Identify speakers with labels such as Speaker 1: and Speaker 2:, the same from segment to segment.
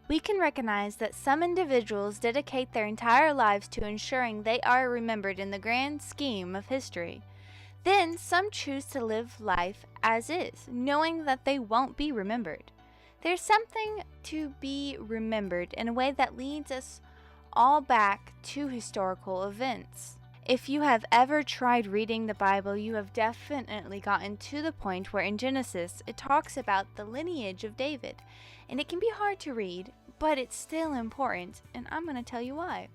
Speaker 1: We can recognize that some individuals dedicate their entire lives to ensuring they are remembered in the grand scheme of history. Then some choose to live life as is, knowing that they won't be remembered. There's something to be remembered in a way that leads us all back to historical events. If you have ever tried reading the Bible, you have definitely gotten to the point where in Genesis it talks about the lineage of David. And it can be hard to read, but it's still important, and I'm going to tell you why.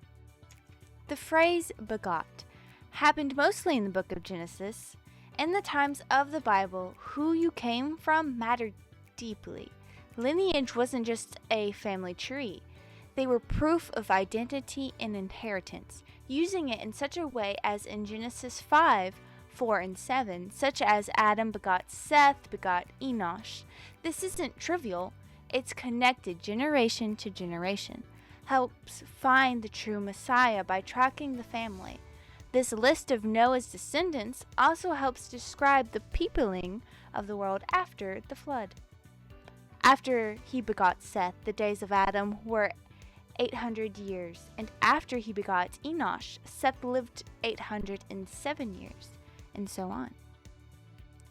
Speaker 1: The phrase begot happened mostly in the book of Genesis. In the times of the Bible, who you came from mattered deeply. Lineage wasn't just a family tree. They were proof of identity and inheritance, using it in such a way as in Genesis 5, 4, and 7, such as Adam begot Seth, begot Enosh. This isn't trivial, it's connected generation to generation, helps find the true Messiah by tracking the family. This list of Noah's descendants also helps describe the peopling of the world after the flood. After he begot Seth, the days of Adam were 800 years, and after he begot Enosh, Seth lived 807 years, and so on.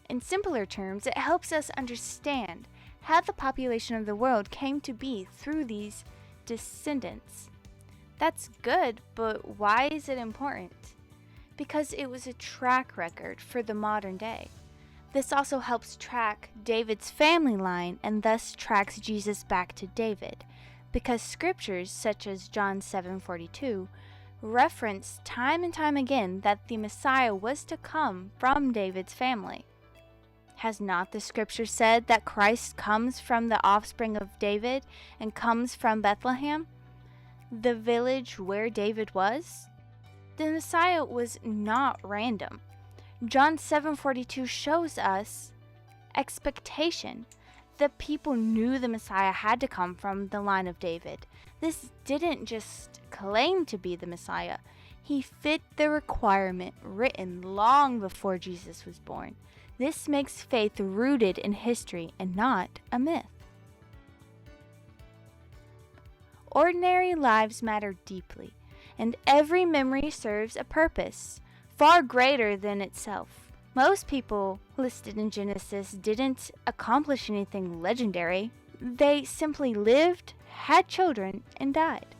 Speaker 1: In simpler terms, it helps us understand how the population of the world came to be through these descendants. That's good, but why is it important? Because it was a track record for the modern day. This also helps track David's family line and thus tracks Jesus back to David, because scriptures such as John 7:42 reference time and time again that the Messiah was to come from David's family. Has not the scripture said that Christ comes from the offspring of David and comes from Bethlehem, the village where David was? The Messiah was not random. John 7:42 shows us expectation. The people knew the Messiah had to come from the line of David. This didn't just claim to be the Messiah. He fit the requirement written long before Jesus was born. This makes faith rooted in history and not a myth. Ordinary lives matter deeply, and every memory serves a purpose far greater than itself. Most people listed in Genesis didn't accomplish anything legendary. They simply lived, had children, and died.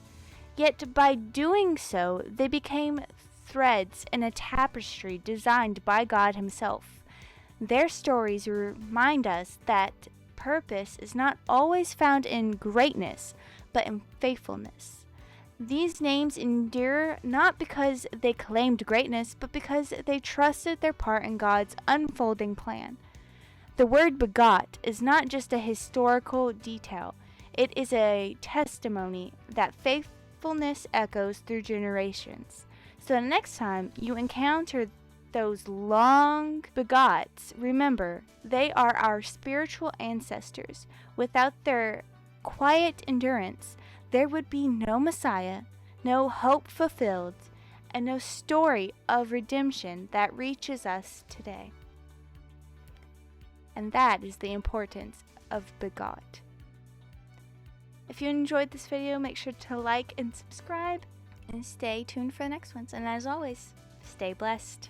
Speaker 1: Yet by doing so, they became threads in a tapestry designed by God Himself. Their stories remind us that purpose is not always found in greatness, but in faithfulness. These names endure not because they claimed greatness, but because they trusted their part in God's unfolding plan. The word begot is not just a historical detail. It is a testimony that faithfulness echoes through generations. So the next time you encounter those long begots, remember, they are our spiritual ancestors. Without their quiet endurance, there would be no Messiah, no hope fulfilled, and no story of redemption that reaches us today. And that is the importance of begot. If you enjoyed this video, make sure to like and subscribe, and stay tuned for the next ones. And as always, stay blessed.